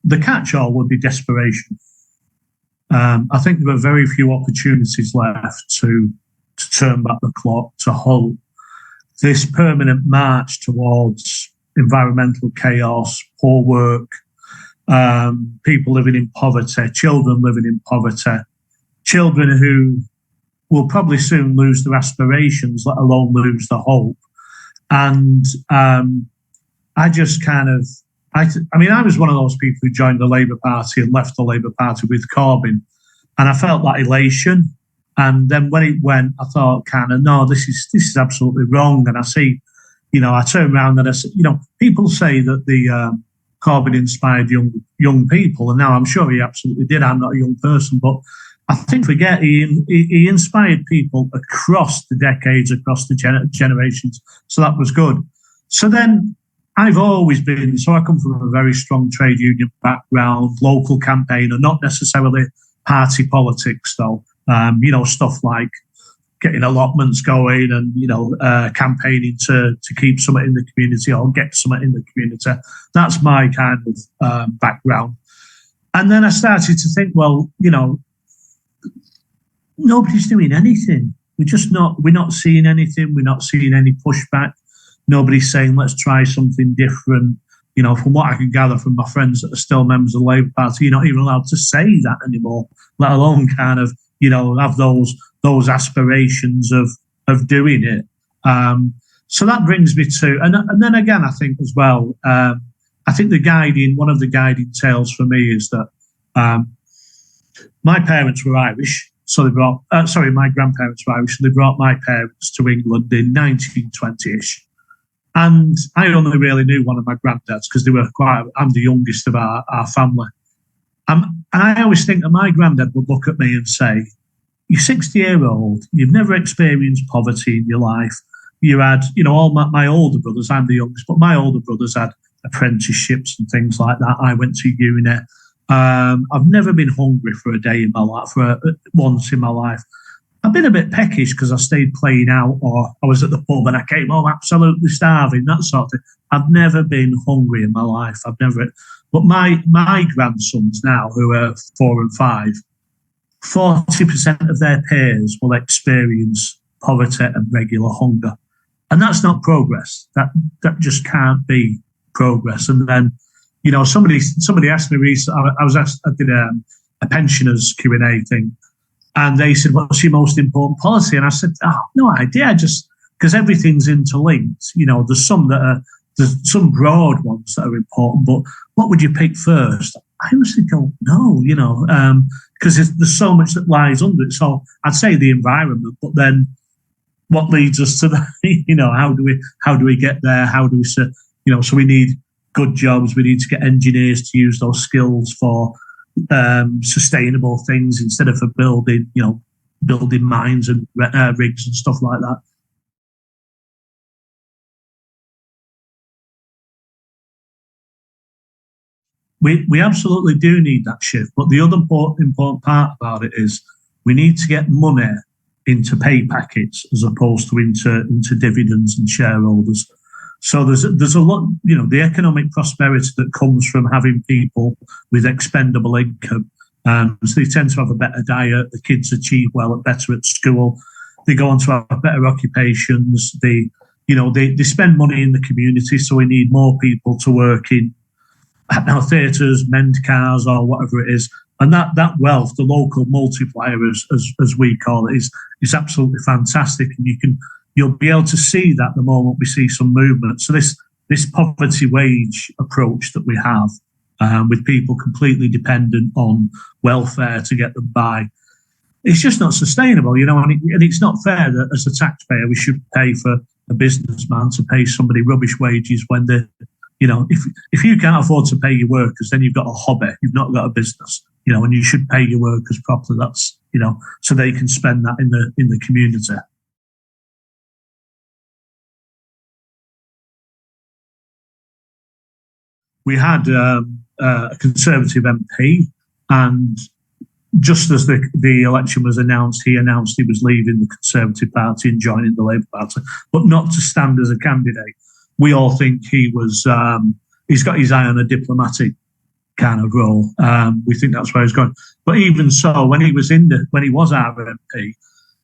the catch-all would be desperation. I think there were very few opportunities left to turn back the clock, to halt this permanent march towards environmental chaos, poor work, people living in poverty, children living in poverty, children who will probably soon lose their aspirations, let alone lose the hope. And I just kind of, I was one of those people who joined the Labour Party and left the Labour Party with Corbyn, and I felt that elation. And then when it went, I thought, kind of, no, this is absolutely wrong. And I see, I turn around and I say, people say that the Corbyn inspired young people, and now I'm sure he absolutely did. I'm not a young person, but I think forget he inspired people across the decades, across the generations. So that was good. So then I've always been, so I come from a very strong trade union background, local campaigner, not necessarily party politics though. Stuff like getting allotments going and, campaigning to keep something in the community or get something in the community. That's my kind of background. And then I started to think, well, nobody's doing anything. We're not seeing anything. We're not seeing any pushback. Nobody's saying, let's try something different. From what I can gather from my friends that are still members of the Labour Party, you're not even allowed to say that anymore, let alone kind of, have those aspirations of doing it. So that brings me to, and then again, I think as well, I think one of the guiding tales for me is that my parents were Irish. So they brought, my grandparents were Irish, and they brought my parents to England in 1920-ish. And I only really knew one of my granddads because I'm the youngest of our family. And I always think that my granddad would look at me and say, you're 60-year-old, you've never experienced poverty in your life. You had, all my older brothers, I'm the youngest, but my older brothers had apprenticeships and things like that. I went to uni. I've never been hungry for a day in my life, once in my life. I've been a bit peckish because I stayed playing out, or I was at the pub and I came home absolutely starving, that sort of thing. I've never been hungry in my life. But my grandsons now, who are 4 and 5, 40% of their peers will experience poverty and regular hunger. And that's not progress. That just can't be progress. And then, somebody asked me recently, I did a pensioners Q&A thing, and they said, what's your most important policy? And I said, no idea, just because everything's interlinked. There's some broad ones that are important, but what would you pick first? I honestly don't know, because there's so much that lies under it. So I'd say the environment, but then what leads us to that? How do we get there? How do we, so we need good jobs. We need to get engineers to use those skills for sustainable things instead of for building mines and rigs and stuff like that. We absolutely do need that shift. But the other important part about it is we need to get money into pay packets as opposed to into dividends and shareholders. So there's a lot, the economic prosperity that comes from having people with expendable income. So they tend to have a better diet. The kids achieve better at school. They go on to have better occupations. They spend money in the community. So we need more people to work in theatres, mend cars, or whatever it is. And that wealth, the local multiplier, as we call it, is absolutely fantastic. And you'll be able to see that the moment we see some movement. So this poverty wage approach that we have, with people completely dependent on welfare to get them by, it's just not sustainable, and it's not fair that as a taxpayer we should pay for a businessman to pay somebody rubbish wages when if you can't afford to pay your workers, then you've got a hobby, you've not got a business, and you should pay your workers properly. That's, so they can spend that in the community. We had a Conservative MP, and just as the election was announced, he announced he was leaving the Conservative Party and joining the Labour Party, but not to stand as a candidate. We all think he was, he's got his eye on a diplomatic kind of role. We think that's where he's going. But even so, when he was our MP,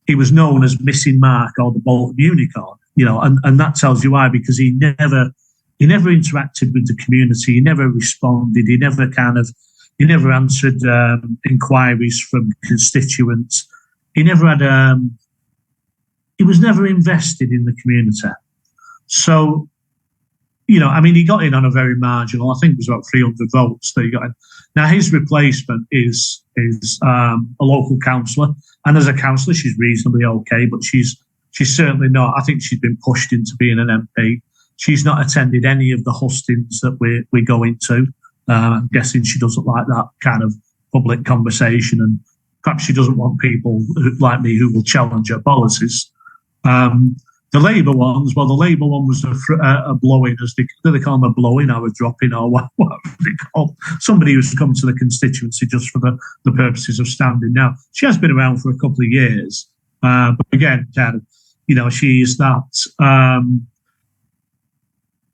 he was known as Missing Mark or the Bolton Unicorn. And that tells you why, because he never interacted with the community. He never responded. He never answered inquiries from constituents. He never had. He was never invested in the community. So, he got in on a very marginal. I think it was about 300 votes that he got in. Now his replacement is a local councillor, and as a councillor, she's reasonably okay, but she's certainly not. I think she's been pushed into being an MP. She's not attended any of the hustings that we go into. I'm guessing she doesn't like that kind of public conversation, and perhaps she doesn't want people like me who will challenge her policies. The Labour ones, well, the Labour one was a blow-in, do they call them a blow-in or a drop-in or what they call somebody who's come to the constituency just for the purposes of standing. Now, she has been around for a couple of years, but again, kind of, she's that.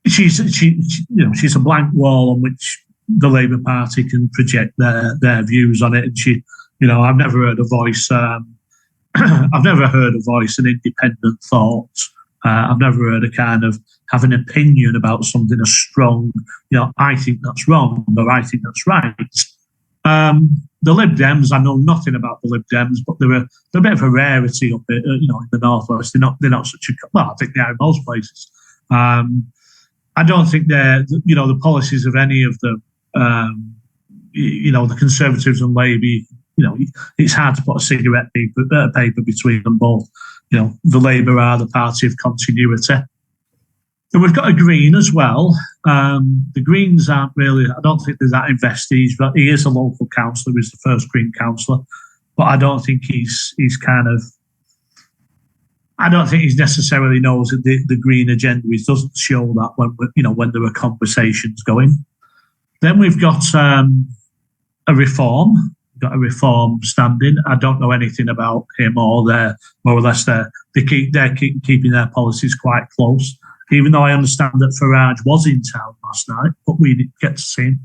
She's a blank wall on which the Labour Party can project their views on it, and I've never heard a voice. I've never heard a voice, an independent thought. I've never heard a kind of have an opinion about something as strong. I think that's wrong, or I think that's right. The Lib Dems, I know nothing about the Lib Dems, but they're a bit of a rarity up here, in the northwest. They're not such a I think they are in most places. I don't think they're the policies of any of them. The Conservatives and Labour. It's hard to put a cigarette paper between them both. The Labour are the party of continuity. And we've got a Green as well. The Greens aren't really, I don't think they're that invested. He is a local councillor, he's the first Green councillor, but I don't think I don't think he necessarily knows the Green agenda. He doesn't show that when there are conversations going. Then we've got a Reform. Got a Reform standing. I don't know anything about him or they're more or less they're keeping their policies quite close. Even though I understand that Farage was in town last night, but we didn't get to see him.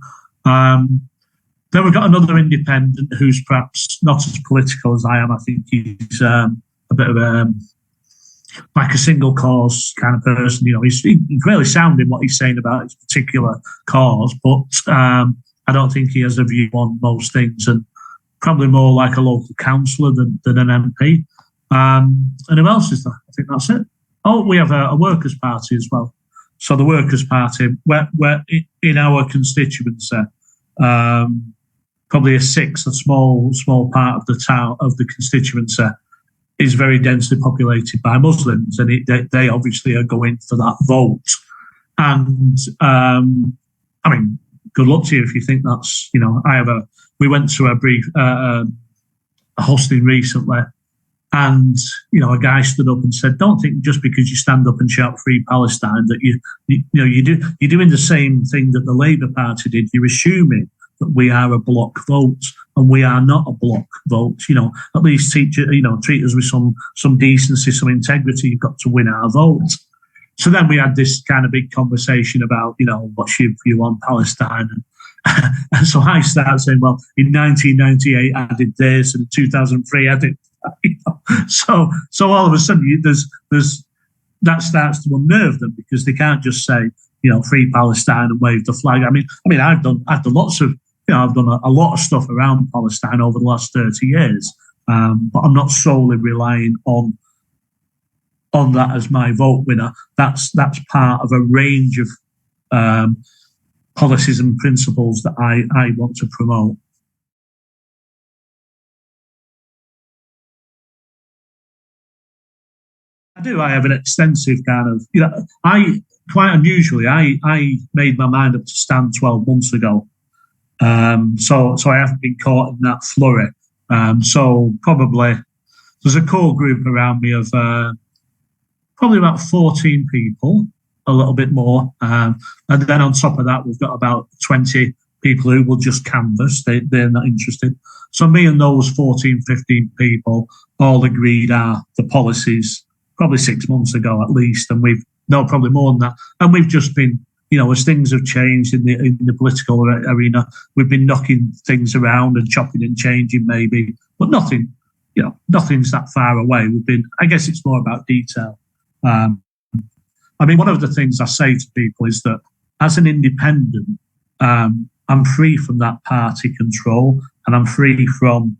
Then we've got another independent who's perhaps not as political as I am. I think he's a bit of like a single cause kind of person. He's really sound in what he's saying about his particular cause, but I don't think he has a view on most things, and probably more like a local councillor than an MP. And who else is there? I think that's it. Oh, we have a Workers' Party as well. So the Workers' Party, we're in our constituency, probably a small part of the town of the constituency is very densely populated by Muslims, and they obviously are going for that vote. And good luck to you if you think that's we went to a brief a hosting recently, and a guy stood up and said, "Don't think just because you stand up and shout Free Palestine that you're doing the same thing that the Labour Party did. You're assuming that we are a block vote, and we are not a block vote. At least treat us with some decency, some integrity. You've got to win our vote." So then we had this kind of big conversation about what's your view on Palestine. And so I started saying, well, in 1998 I did this, and in 2003 I did that. So all of a sudden that starts to unnerve them, because they can't just say Free Palestine and wave the flag. I mean I've done lots of I've done a lot of stuff around Palestine over the last 30 years, but I'm not solely relying on that as my vote winner. That's part of a range of policies and principles that I want to promote. I do. I have an extensive kind of, I quite unusually, I made my mind up to stand 12 months ago. So I haven't been caught in that flurry. So probably there's a core group around me of probably about 14 people, a little bit more. And then on top of that, we've got about 20 people who will just canvass. They're not interested. So me and those 14, 15 people all agreed the policies probably 6 months ago at least. And probably more than that. And we've just been as things have changed in the political arena, we've been knocking things around and chopping and changing maybe, but nothing, nothing's that far away. I guess it's more about detail. One of the things I say to people is that as an independent, I'm free from that party control, and I'm free from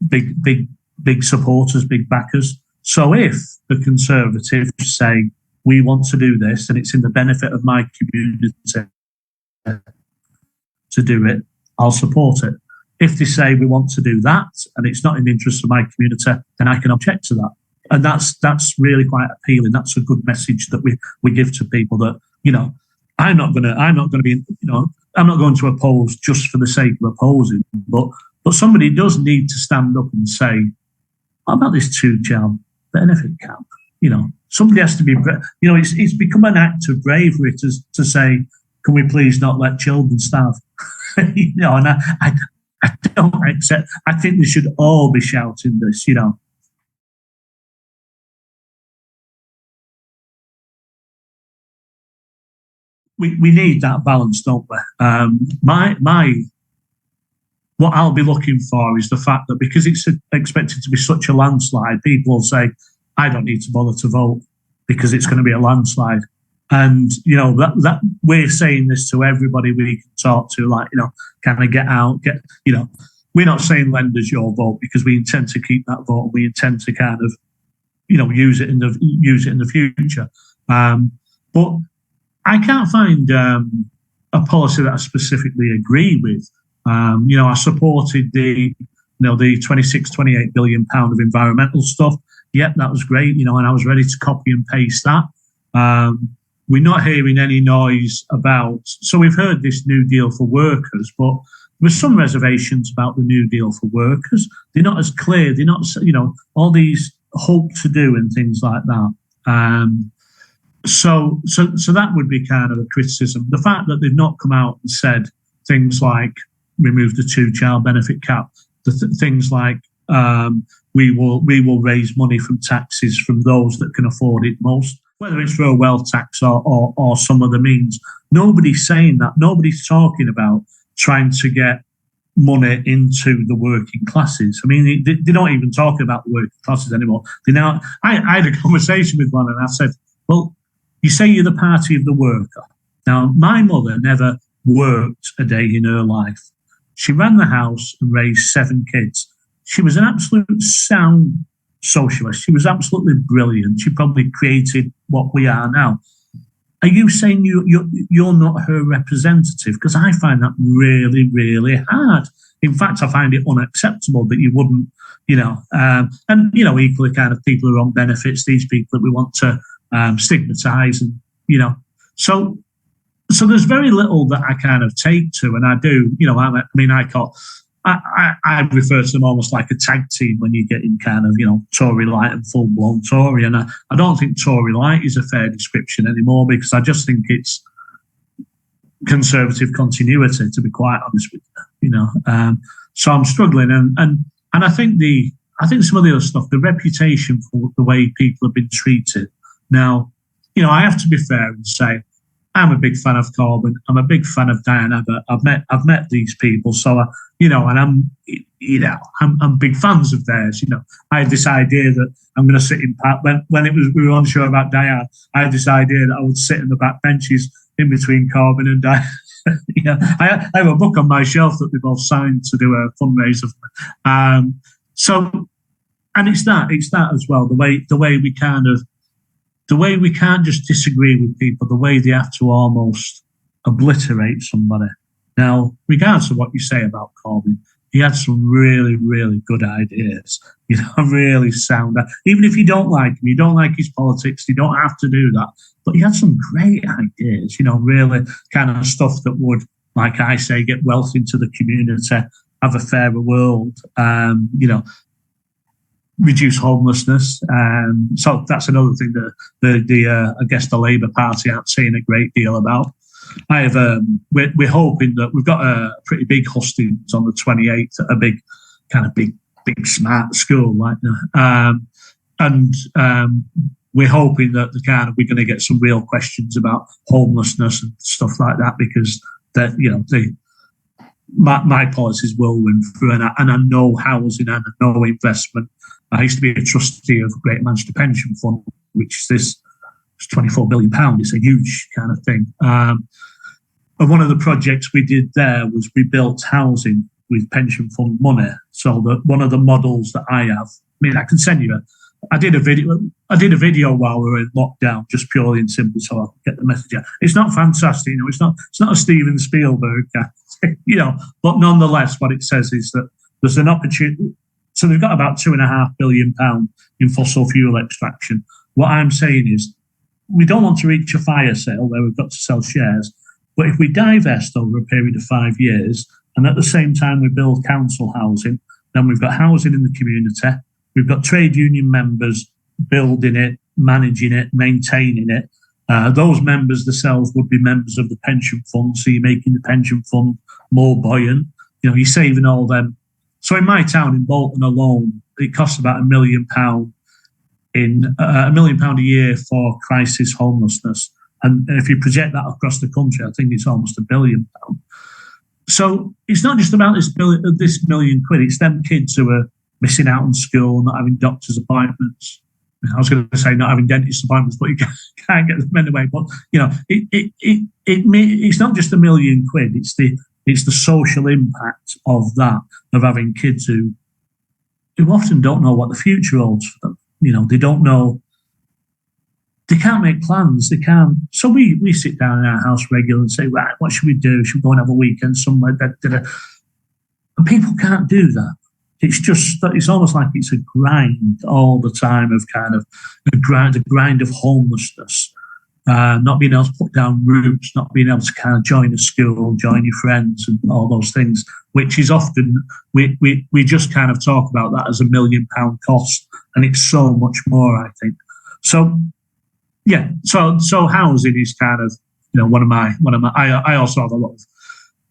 big supporters, big backers. So if the Conservatives say, we want to do this and it's in the benefit of my community to do it, I'll support it. If they say we want to do that and it's not in the interest of my community, then I can object to that. And that's really quite appealing. That's a good message that we give to people that, I'm not going to oppose just for the sake of opposing, but somebody does need to stand up and say, what about this 2-child benefit cap? Somebody has to be, it's become an act of bravery to say, can we please not let children starve? And I don't accept, I think they should all be shouting this, We need that balance, don't we? What I'll be looking for is the fact that because it's expected to be such a landslide, people will say, I don't need to bother to vote because it's going to be a landslide. And, that we're saying this to everybody we can talk to, kind of get out, we're not saying lend us your vote because we intend to keep that vote. We intend to kind of, use it in the future. But I can't find a policy that I specifically agree with. I supported the 26-28 billion pound of environmental stuff. Yep, that was great, and I was ready to copy and paste that. We're not hearing any noise about, so we've heard this New Deal for workers, but there were some reservations about the New Deal for workers. They're not as clear. They're not, all these hope to do and things like that. So that would be kind of a criticism. The fact that they've not come out and said things like remove the 2-child benefit cap, things like we will raise money from taxes from those that can afford it most, whether it's through a wealth tax or some other means. Nobody's saying that. Nobody's talking about trying to get money into the working classes. They don't even talk about the working classes anymore. I had a conversation with one and I said, well, you say you're the party of the worker. Now, my mother never worked a day in her life. She ran the house and raised 7 kids. She was an absolute sound socialist. She was absolutely brilliant. She probably created what we are now. Are you saying you're not her representative? Because I find that really, really hard. In fact, I find it unacceptable that you wouldn't, equally kind of people who are on benefits, these people that we want to stigmatise and, So there's very little that I kind of take to, and I do, I refer to them almost like a tag team when you get in kind of, Tory light and full-blown Tory, and I don't think Tory light is a fair description anymore because I just think it's Conservative continuity, to be quite honest with you, So I'm struggling, and I think some of the other stuff, the reputation for the way people have been treated. Now, I have to be fair and say, I'm a big fan of Corbyn. I'm a big fan of Diane Abbott. I've met these people, so and I'm big fans of theirs. I had this idea that I'm going to sit in when we were on the show about Diane. I had this idea that I would sit in the back benches in between Corbyn and Diane. I have a book on my shelf that we both signed to do a fundraiser. And it's that as well. The way we can't just disagree with people, the way they have to almost obliterate somebody. Now, regardless of what you say about Corbyn, he had some really, really good ideas, really sound. Even if you don't like him, you don't like his politics, you don't have to do that. But he had some great ideas, really kind of stuff that would, like I say, get wealth into the community, have a fairer world, reduce homelessness. So that's another thing that I guess the Labour Party aren't saying a great deal about. We're hoping that we've got a pretty big hustings on the 28th at a big smart school like that. we're hoping that we're going to get some real questions about homelessness and stuff like that, because my policies will win through, and I know housing and I know investment. I used to be a trustee of Great Manchester Pension Fund, which is this £24 billion. It's a huge kind of thing. And one of the projects we did there was we built housing with pension fund money. So that one of the models that I have, I can send you I did a video while we were in lockdown, just purely and simply so I could get the message out. It's not fantastic, it's not a Steven Spielberg, but nonetheless, what it says is that there's an opportunity. So they've got about £2.5 billion in fossil fuel extraction. What I'm saying is, we don't want to reach a fire sale where we've got to sell shares, but if we divest over a period of 5 years, and at the same time we build council housing, then we've got housing in the community. We've got trade union members building it, managing it, maintaining it. Those members themselves would be members of the pension fund, so you're making the pension fund more buoyant. You're saving all them. So in my town, in Bolton alone, it costs about £1 million £1 million a year for crisis homelessness. And if you project that across the country, I think it's almost £1 billion. So it's not just about this million quid, it's them kids who are missing out on school, not having doctor's appointments. I was going to say not having dentist appointments, but you can't get them anyway. But it's not just £1 million quid. It's the social impact of that, of having kids who often don't know what the future holds for them. They don't know. They can't make plans. They can't. So we sit down in our house regularly and say, right, what should we do? Should we go and have a weekend somewhere? And people can't do that. It's almost like it's a grind all the time of a grind of homelessness, not being able to put down roots, not being able to join a school, join your friends and all those things, which is often, we just talk about that as £1 million cost, and it's so much more, I think. So, yeah, so housing is one of my, I also have a lot of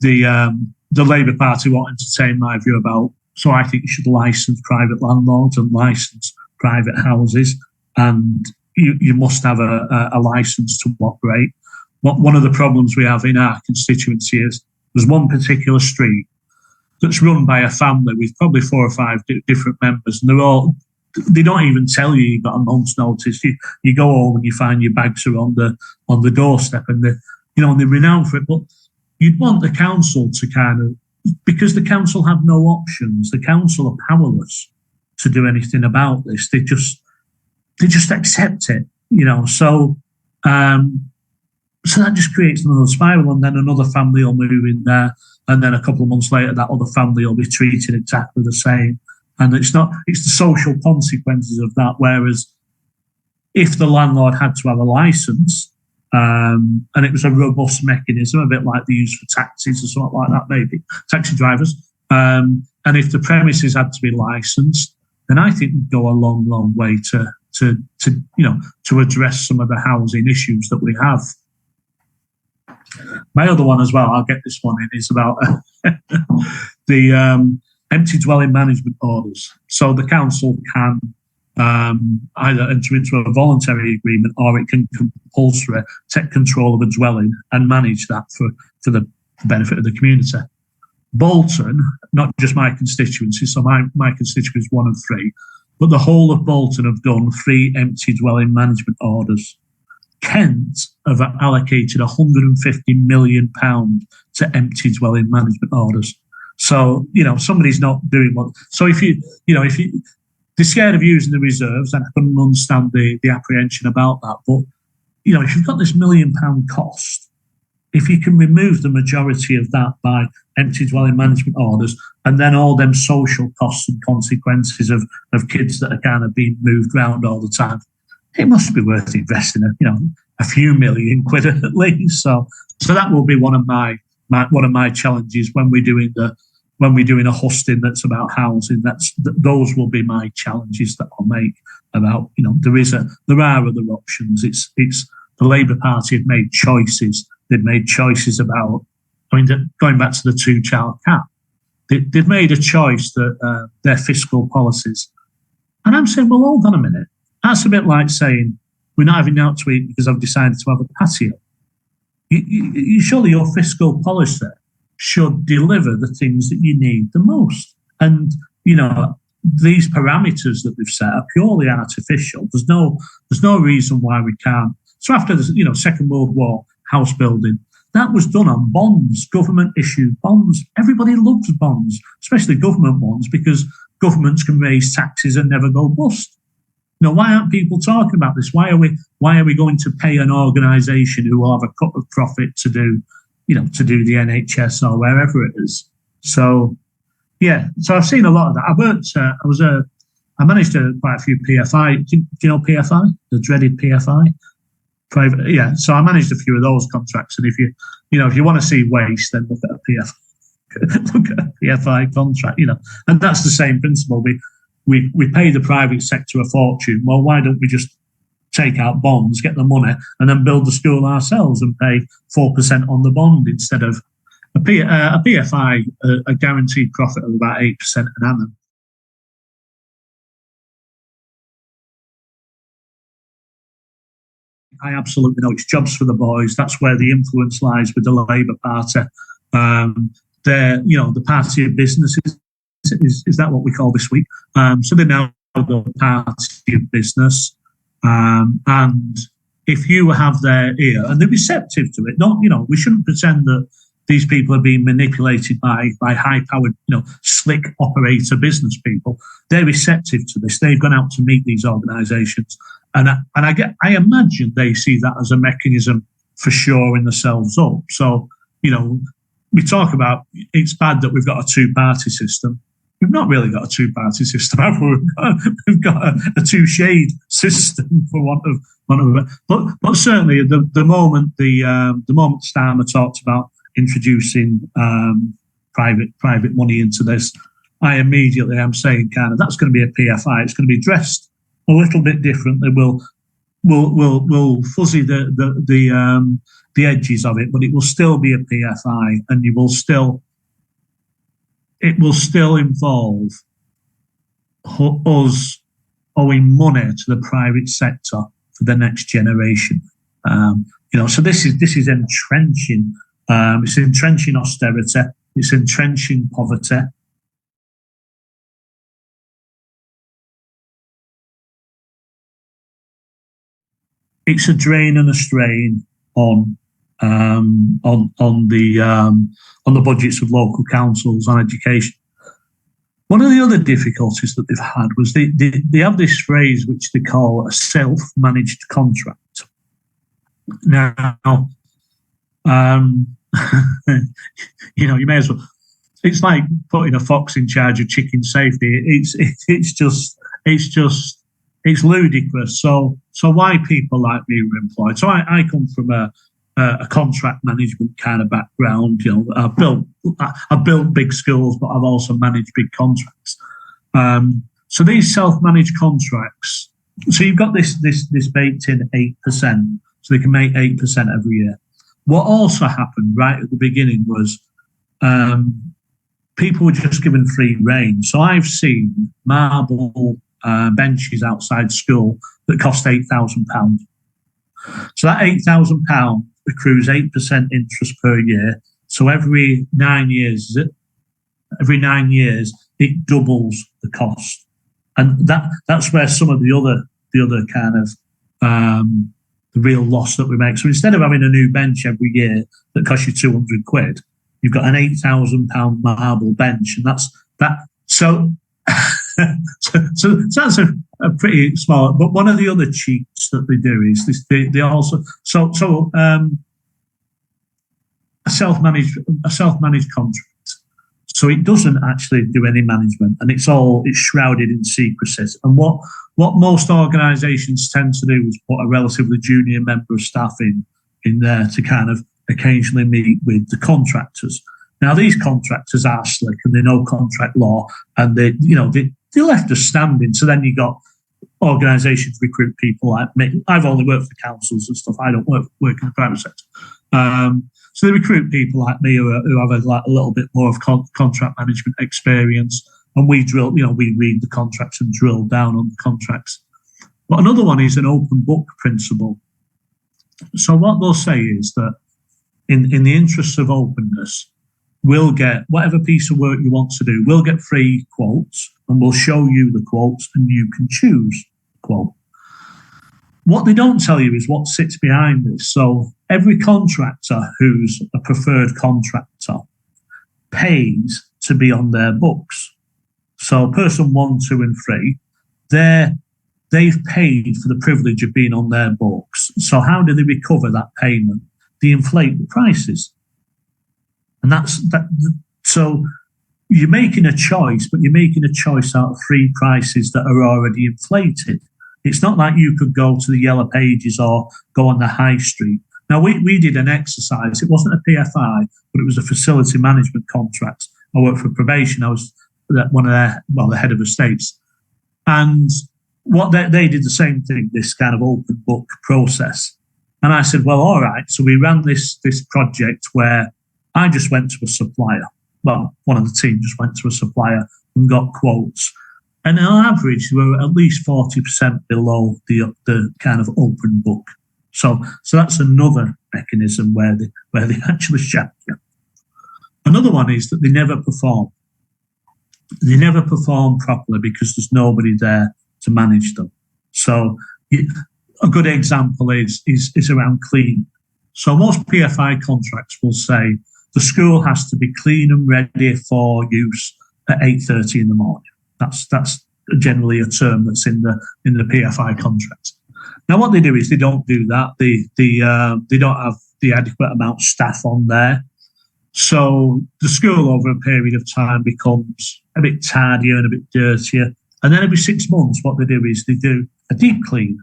the Labour Party won't entertain my view about. So I think you should license private landlords and license private houses, and you must have a license to operate. One of the problems we have in our constituency is there's one particular street that's run by a family with probably 4 or 5 different members, and they don't even tell you you've got a month's notice. You go home and you find your bags are on the doorstep, and they're renowned for it. But you'd want the council to because the council have no options. The council are powerless to do anything about this. They just accept it, So that just creates another spiral, and then another family will move in there, and then a couple of months later, that other family will be treated exactly the same. And it's the social consequences of that. Whereas if the landlord had to have a license, and it was a robust mechanism, a bit like they use for taxis or something like that, maybe taxi drivers. And if the premises had to be licensed, then I think we'd go a long, long way to address some of the housing issues that we have. My other one as well, I'll get this one in, is about the empty dwelling management orders. So the council can either enter into a voluntary agreement, or it can compulsory take control of a dwelling and manage that for the benefit of the community. Bolton, not just my constituency, so my constituency is 1 of 3, but the whole of Bolton have done 3 empty dwelling management orders. Kent have allocated £150 million to empty dwelling management orders. So, somebody's not doing what. So if they're scared of using the reserves, and I couldn't understand the apprehension about that. But, if you've got this £1 million cost, if you can remove the majority of that by empty dwelling management orders, and then all them social costs and consequences of kids that are being moved around all the time, it must be worth investing a few £1 million at least. So that will be one of my challenges when we're doing a hosting that's about housing. Those will be my challenges that I'll make about, there are other options. It's the Labour Party have made choices. They've made choices about, going back to the 2-child cap, they've made a choice that their fiscal policies. And I'm saying, well, hold on a minute. That's a bit like saying, we're not having out to eat because I've decided to have a patio. Surely your fiscal policy should deliver the things that you need the most. And, these parameters that we've set are purely artificial. There's no reason why we can't. So after the, Second World War, house building, that was done on bonds, government issued bonds. Everybody loves bonds, especially government ones, because governments can raise taxes and never go bust. Why aren't people talking about this? Why are we going to pay an organisation who will have a cut of profit to do the NHS or wherever it is? So, yeah. So I've seen a lot of that. I managed quite a few PFI. Do you know PFI? The dreaded PFI? Private. Yeah. So I managed a few of those contracts. And if you want to see waste, then look at a PFI. Look at a PFI contract. And that's the same principle. We pay the private sector a fortune. Well, why don't we just take out bonds, get the money, and then build the school ourselves and pay 4% on the bond instead of a PFI, a guaranteed profit of about 8% an annum. I absolutely know it's jobs for the boys. That's where the influence lies with the Labour Party. The party of business is that what we call this week? So they're now the party of business. And if you have their ear, and they're receptive to it, we shouldn't pretend that these people are being manipulated by high-powered, slick operator business people. They're receptive to this. They've gone out to meet these organisations, and I imagine they see that as a mechanism for shoring themselves up. So, we talk about it's bad that we've got a two-party system. We've not really got a two-party system, have we? We've got a two-shade system, for want of. But certainly, the moment Starmer talked about introducing private money into this, I immediately am saying that's going to be a PFI. It's going to be dressed a little bit differently. We'll fuzzy the edges of it, but it will still be a PFI, and it will still involve us owing money to the private sector for the next generation. So this is entrenching. It's entrenching austerity. It's entrenching poverty. It's a drain and a strain on the budgets of local councils on education. One of the other difficulties that they've had was they have this phrase which they call a self-managed contract. Now, you may as well. It's like putting a fox in charge of chicken safety. It's ludicrous. So why people like me were employed? So I come from a contract management kind of background. I've built big schools, but I've also managed big contracts. So these self-managed contracts. So you've got this baked in 8%. So they can make 8% every year. What also happened right at the beginning was people were just given free rein. So I've seen marble benches outside school that cost £8,000. So that £8,000 accrues 8% interest per year. So every 9 years, every 9 years, it doubles the cost. And that's where some of the other kind of the real loss that we make. So instead of having a new bench every year that costs you £200, you've got an £8,000 marble bench, and that's that. So that's a pretty small. But one of the other cheats that they do is this: they also a self-managed contract. So it doesn't actually do any management, and it's shrouded in secrecy. And what most organisations tend to do is put a relatively junior member of staff in there to kind of occasionally meet with the contractors. Now these contractors are slick and they know contract law, and they left us standing. So then you got organisations recruit people like me. I've only worked for councils and stuff. I don't work in the private sector. So they recruit people like me who have a little bit more of contract management experience, and we read the contracts and drill down on the contracts. But another one is an open book principle. So what they'll say is that in the interests of openness, we'll get whatever piece of work you want to do, we'll get free quotes and we'll show you the quotes and you can choose the quote. What they don't tell you is what sits behind this. So every contractor who's a preferred contractor pays to be on their books. So person 1, 2, and 3, they've paid for the privilege of being on their books. So how do they recover that payment? They inflate the prices. And that's that. So you're making a choice, but you're making a choice out of 3 prices that are already inflated. It's not like you could go to the Yellow Pages or go on the high street. Now, we did an exercise. It wasn't a PFI, but it was a facility management contract. I worked for probation. I was one of the head of estates. And what they did the same thing, this kind of open book process. And I said, well, all right. So we ran this project where I just went to a supplier. Well, one of the team just went to a supplier and got quotes. And on average, we were at least 40% below the kind of open book. So that's another mechanism where they actually shack you. Another one is that they never perform. They never perform properly because there's nobody there to manage them. So a good example is around cleaning. So most PFI contracts will say the school has to be clean and ready for use at 8:30 in the morning. That's generally a term that's in the PFI contract. Now, what they do is they don't do that. They don't have the adequate amount of staff on there. So the school over a period of time becomes a bit tardier and a bit dirtier. And then every 6 months, what they do is they do a deep clean.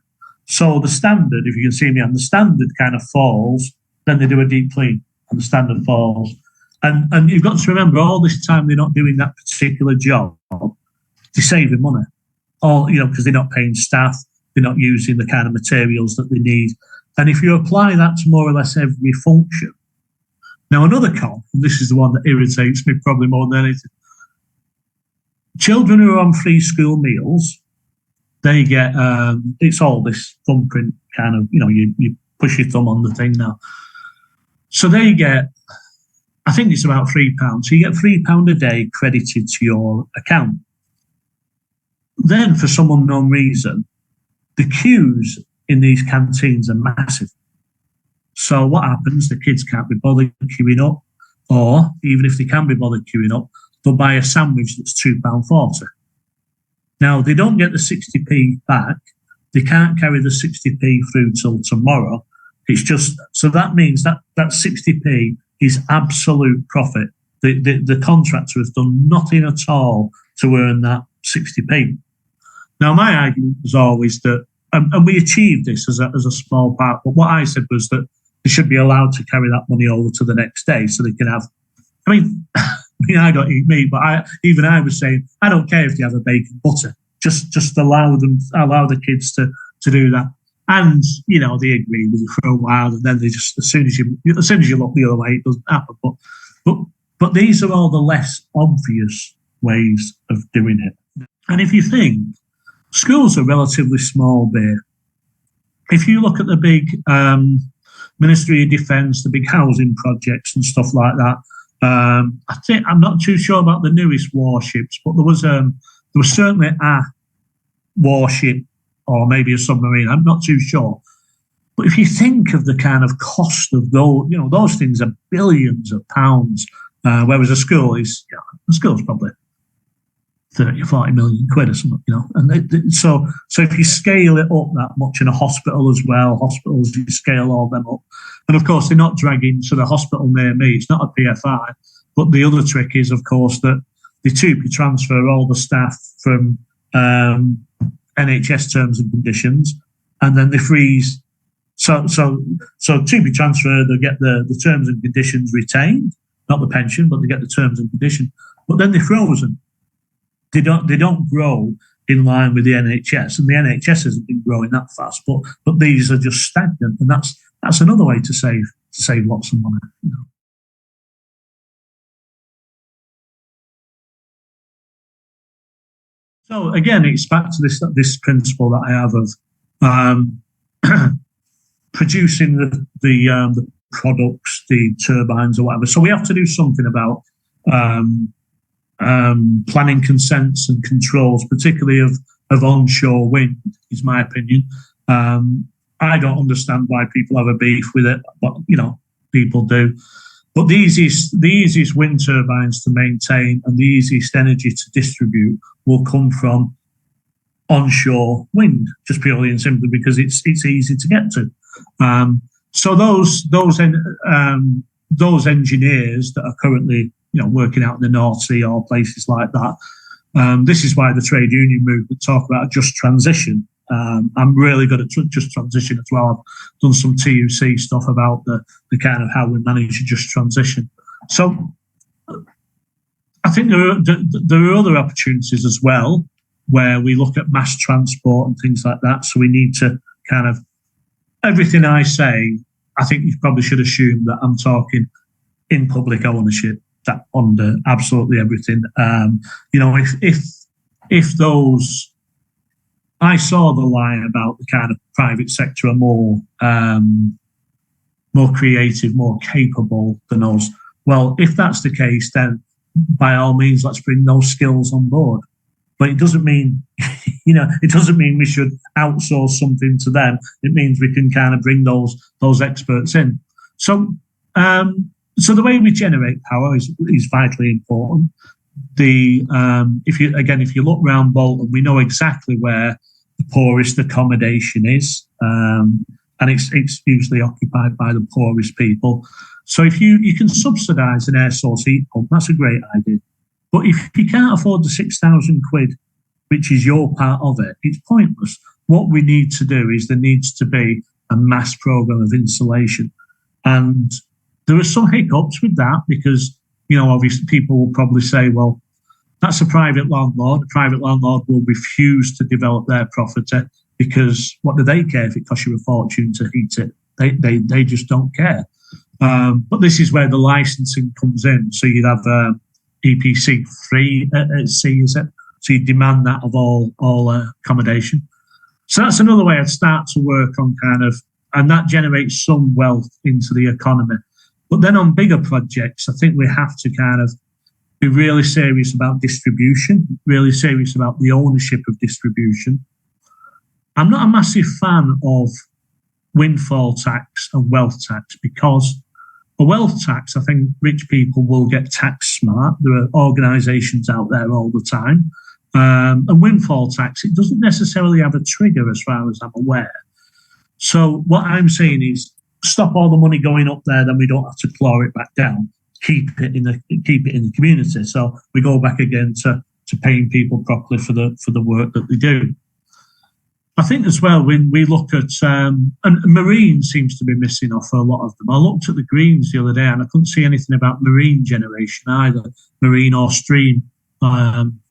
So the standard, if you can see me, and the standard kind of falls, then they do a deep clean and the standard falls. And you've got to remember, all this time they're not doing that particular job, they're saving money. Because they're not paying staff, they're not using the kind of materials that they need. And if you apply that to more or less every function. Now, another con, and this is the one that irritates me probably more than anything. Children who are on free school meals, they get, it's all this thumbprint kind of, you push your thumb on the thing now. So they get, I think it's about £3. So you get £3 a day credited to your account. Then, for some unknown reason, the queues in these canteens are massive. So what happens? The kids can't be bothered queuing up, or even if they can be bothered queuing up, they'll buy a sandwich that's £2.40. Now, they don't get the 60p back. They can't carry the 60p through till tomorrow. It's just, so that means that 60p is absolute profit. The contractor has done nothing at all to earn that 60p. Now, my argument was always that, and we achieved this as a small part, but what I said was that they should be allowed to carry that money over to the next day so they can have, I don't eat meat, but I was saying, I don't care if they have a bacon butter. Just allow the kids to do that. And, they agree with you for a while, and then they just, as soon as you look the other way, it doesn't happen. But these are all the less obvious ways of doing it. And if you think, schools are relatively small there. If you look at the big Ministry of Defence, the big housing projects and stuff like that, I'm not too sure about the newest warships, but there was certainly a warship or maybe a submarine. I'm not too sure. But if you think of the kind of cost of those things are billions of pounds, whereas a school's probably 30 or 40 million quid or something, And so if you scale it up that much in a hospital as well, hospitals, you scale all them up. And of course, they're not dragging to the hospital near me. It's not a PFI. But the other trick is, of course, that they 2P transfer all the staff from NHS terms and conditions, and then they freeze. So 2P transfer, they get the terms and conditions retained, not the pension, but they get the terms and conditions. But then they're frozen. They don't grow in line with the NHS, and the NHS hasn't been growing that fast. But these are just stagnant, and that's another way to save lots of money. So again, it's back to this principle that I have of um, producing the products, the turbines or whatever. So we have to do something about planning consents and controls, particularly of onshore wind, is my opinion. I don't understand why people have a beef with it, but people do. But the easiest wind turbines to maintain and the easiest energy to distribute will come from onshore wind, just purely and simply because it's easy to get to. So those engineers that are currently working out in the North Sea or places like that, this is why the trade union movement talk about a just transition. I'm really good at just transition as well. I've done some TUC stuff about the kind of how we manage a just transition. So I think there are other opportunities as well where we look at mass transport and things like that. So we need to kind of, everything I say, I think you probably should assume that I'm talking in public ownership, that under absolutely everything. If those, I saw the line about the kind of private sector are more creative, more capable than us. Well, if that's the case, then by all means, let's bring those skills on board. But it doesn't mean, it doesn't mean we should outsource something to them. It means we can kind of bring those experts in. So the way we generate power is vitally important. If you look around Bolton, we know exactly where the poorest accommodation is, and it's usually occupied by the poorest people. So if you can subsidise an air source heat pump, that's a great idea. But if you can't afford the £6,000, which is your part of it, it's pointless. What we need to do is there needs to be a mass programme of insulation. And there are some hiccups with that because, obviously people will probably say, well, that's a private landlord. A private landlord will refuse to develop their property because what do they care if it costs you a fortune to heat it? They just don't care. But this is where the licensing comes in. So you'd have EPC 3 at C, is it? So you demand that of all accommodation. So that's another way I'd start to work on and that generates some wealth into the economy. But then on bigger projects, I think we have to kind of be really serious about distribution, really serious about the ownership of distribution. I'm not a massive fan of windfall tax and wealth tax because a wealth tax, I think rich people will get tax smart. There are organisations out there all the time. And windfall tax, it doesn't necessarily have a trigger as far as I'm aware. So what I'm saying is stop all the money going up there, then we don't have to claw it back down. Keep it in the community. So we go back again to paying people properly for the work that they do. I think as well, when we look at, and marine seems to be missing off a lot of them. I looked at the Greens the other day and I couldn't see anything about marine generation either, marine or stream.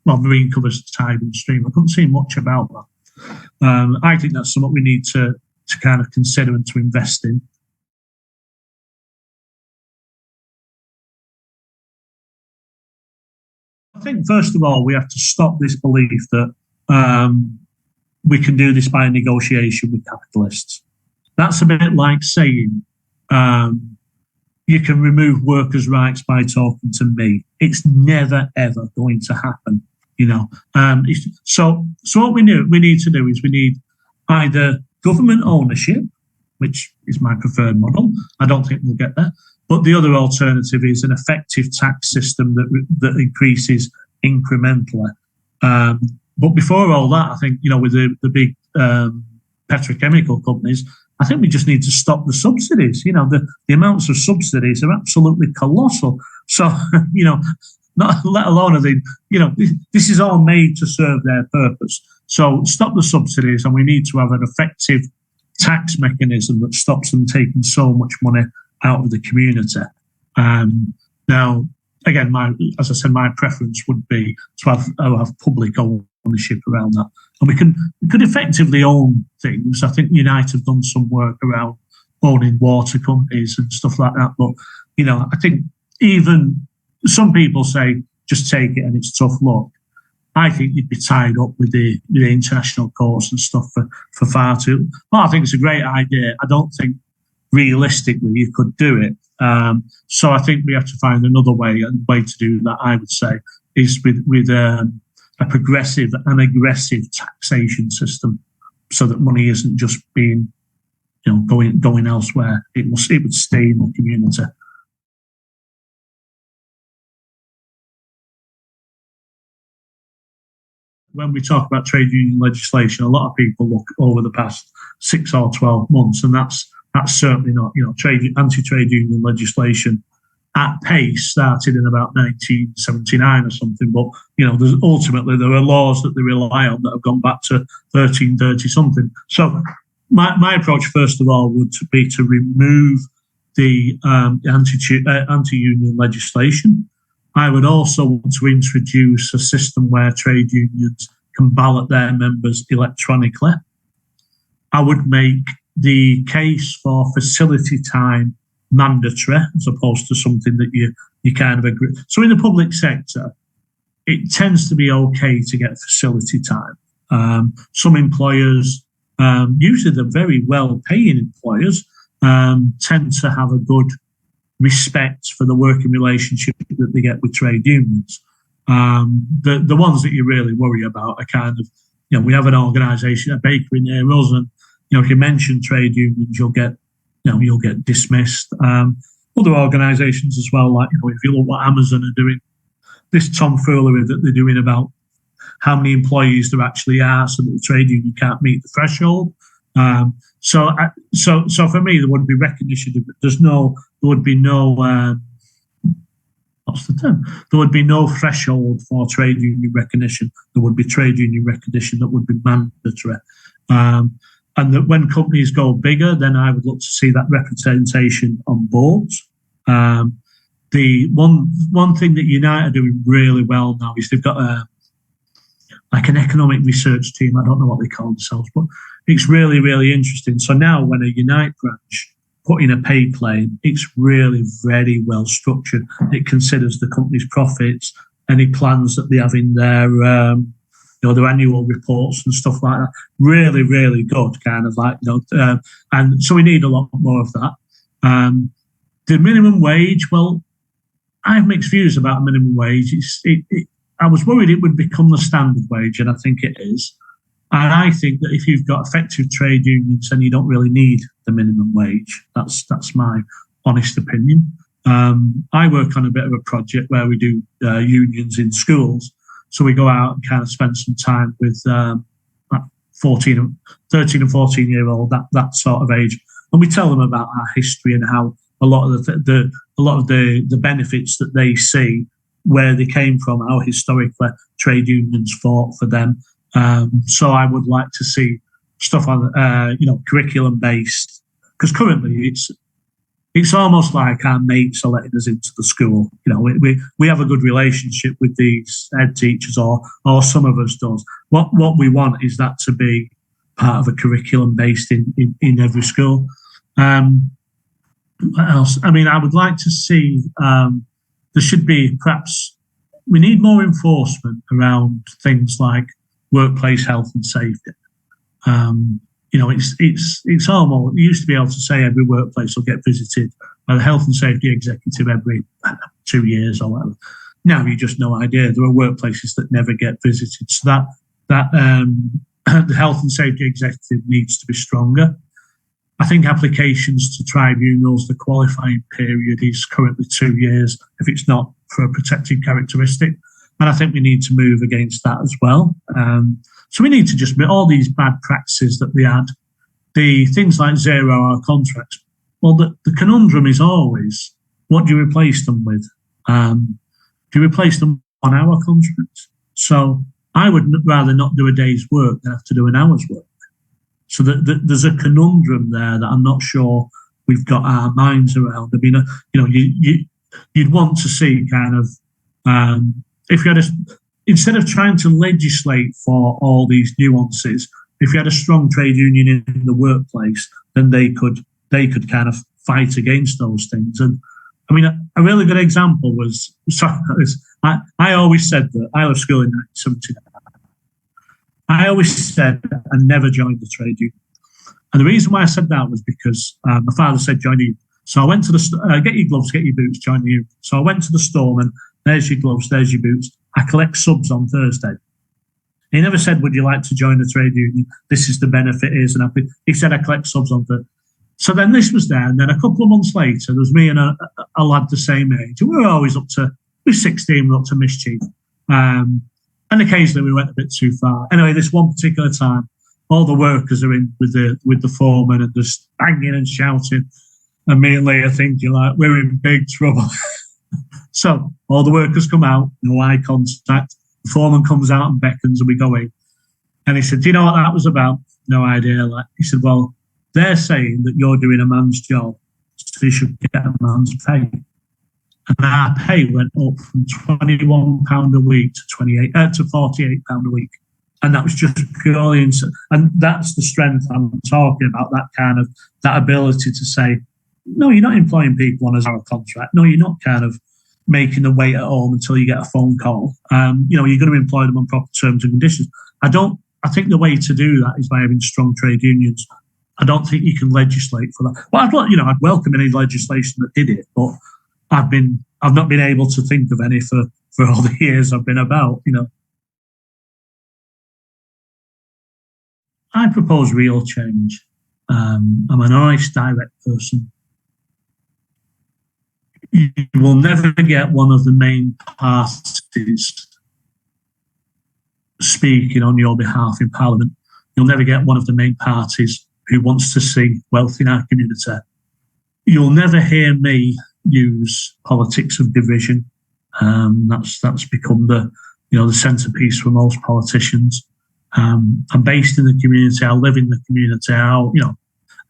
Marine covers tide and stream. I couldn't see much about that. I think that's something we need to kind of consider and to invest in. I think, first of all, we have to stop this belief that we can do this by negotiation with capitalists. That's a bit like saying you can remove workers' rights by talking to me. It's never, ever going to happen, So what we need to do is we need either government ownership, which is my preferred model. I don't think we'll get there. But the other alternative is an effective tax system that increases incrementally. But before all that, I think, with the big petrochemical companies, I think we just need to stop the subsidies. The amounts of subsidies are absolutely colossal. So, not let alone are they, this is all made to serve their purpose. So stop the subsidies, and we need to have an effective tax mechanism that stops them taking so much money out of the community. Now, again, as I said, my preference would be to have public ownership around that, and we could effectively own things. I think Unite have done some work around owning water companies and stuff like that. But I think even some people say just take it and it's tough luck. I think you'd be tied up with the international courts and stuff for far too. Well, I think it's a great idea. I don't think realistically you could do it. So I think we have to find another way, and the way to do that, I would say, is with a progressive and aggressive taxation system, so that money isn't just being, going elsewhere. It would stay in the community. When we talk about trade union legislation, a lot of people look over the past 6 or 12 months, and that's certainly not, anti-trade union legislation at pace started in about 1979 or something. But, ultimately there are laws that they rely on that have gone back to 1330 something. So my approach, first of all, would be to remove the anti-union legislation. I would also want to introduce a system where trade unions can ballot their members electronically. I would make the case for facility time mandatory, as opposed to something that you kind of agree. So in the public sector, it tends to be okay to get facility time. Some employers, usually the very well-paying employers, tend to have a good respect for the working relationship that they get with trade unions. The ones that you really worry about are kind of, we have an organisation, a bakery near us, and if you mention trade unions, you'll get dismissed. Other organisations as well, like if you look what Amazon are doing, this tomfoolery that they're doing about how many employees there actually are, so that the trade union can't meet the threshold. So for me, there would be recognition. There would be no what's the term? There would be no threshold for trade union recognition. There would be trade union recognition that would be mandatory. And that when companies go bigger, then I would look to see that representation on boards. The one thing that Unite are doing really well now is they've got an economic research team. I don't know what they call themselves, but it's really, really interesting. So now when a Unite branch put in a pay claim, it's really very well structured. It considers the company's profits, any plans that they have in their annual reports and stuff like that. Really, really good, kind of like, and so we need a lot more of that. The minimum wage, well, I have mixed views about minimum wage. I was worried it would become the standard wage, and I think it is. And I think that if you've got effective trade unions, then you don't really need the minimum wage. That's my honest opinion. I work on a bit of a project where we do unions in schools. So we go out and kind of spend some time with 13 and 14-year-old, that sort of age, and we tell them about our history and how a lot of the benefits that they see, where they came from, how historically trade unions fought for them. So I would like to see stuff on curriculum based, because currently it's almost like our mates are letting us into the school. We have a good relationship with these head teachers, or some of us does. What we want is that to be part of a curriculum based in every school. What else? I mean, I would like to see there should be we need more enforcement around things like workplace health and safety. It's almost, you used to be able to say every workplace will get visited by the health and safety executive every 2 years or whatever. Now you just no idea. There are workplaces that never get visited. So that the health and safety executive needs to be stronger. I think applications to tribunals, the qualifying period is currently 2 years if it's not for a protected characteristic. And I think we need to move against that as well. So we need to just all these bad practices that we had, the things like 0-hour contracts. Well, the conundrum is always, what do you replace them with? Do you replace them on hour contracts? So I would rather not do a day's work than have to do an hour's work. So there's a conundrum there that I'm not sure we've got our minds around. I mean, you'd want to see kind of, if you had instead of trying to legislate for all these nuances, if you had a strong trade union in the workplace, then they could kind of fight against those things. And I mean, a really good example was, I always said that I left school in 1979. I always said I never joined the trade union. And the reason why I said that was because my father said join the union. So I went to the, get your gloves, get your boots, join the union. So I went to the storeman, there's your gloves, there's your boots. I collect subs on Thursday. He never said, would you like to join the trade union? This is the benefit, is and he said, I collect subs on Thursday. So then this was there. And then a couple of months later, there was me and a lad the same age. And we were always up to, we were 16, we were up to mischief. And occasionally we went a bit too far. Anyway, this one particular time, all the workers are in with the foreman and just banging and shouting. And me and Lee are thinking, like, we're in big trouble. So all the workers come out, no eye contact. The foreman comes out and beckons and we go in. And he said, do you know what that was about? No idea. Like, he said, well, they're saying that you're doing a man's job, so you should get a man's pay. And our pay went up from £21 a week to £48 a week. And that was just purely insane. And that's the strength I'm talking about, that ability to say, no, you're not employing people on a zero contract. No, you're not kind of making them wait at home until you get a phone call. You're going to employ them on proper terms and conditions. I think the way to do that is by having strong trade unions. I don't think you can legislate for that. But I'd welcome any legislation that did it, but I've not been able to think of any for all the years I've been about, I propose real change. I'm an honest, direct person. You will never get one of the main parties speaking on your behalf in Parliament. You'll never get one of the main parties who wants to see wealth in our community. You'll never hear me use politics of division. That's become the centrepiece for most politicians. I'm based in the community. I live in the community. I've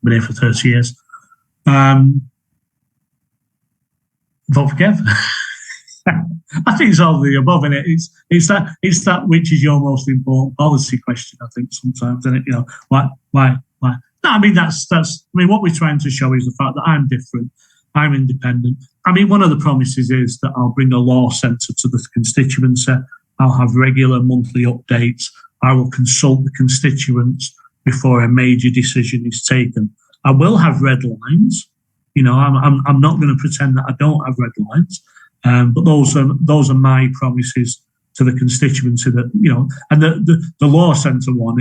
been here for 30 years. Vote for Kev. I think it's all of the above, isn't it? It's that which is your most important policy question. I think sometimes, isn't it? Why? No, I mean that's. What we're trying to show is the fact that I'm different. I'm independent. One of the promises is that I'll bring a law centre to the constituency. I'll have regular monthly updates. I will consult the constituents before a major decision is taken. I will have red lines. I'm not going to pretend that I don't have red lines. But those are my promises to the constituency that, and the law centre one,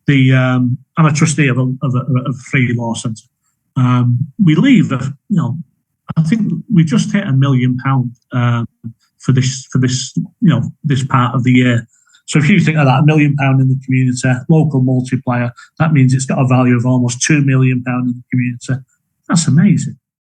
I'm a trustee of a free law centre. We leave, I think we just hit £1 million for this this part of the year. So if you think of that, £1 million in the community, local multiplier, that means it's got a value of almost £2 million in the community. That's amazing.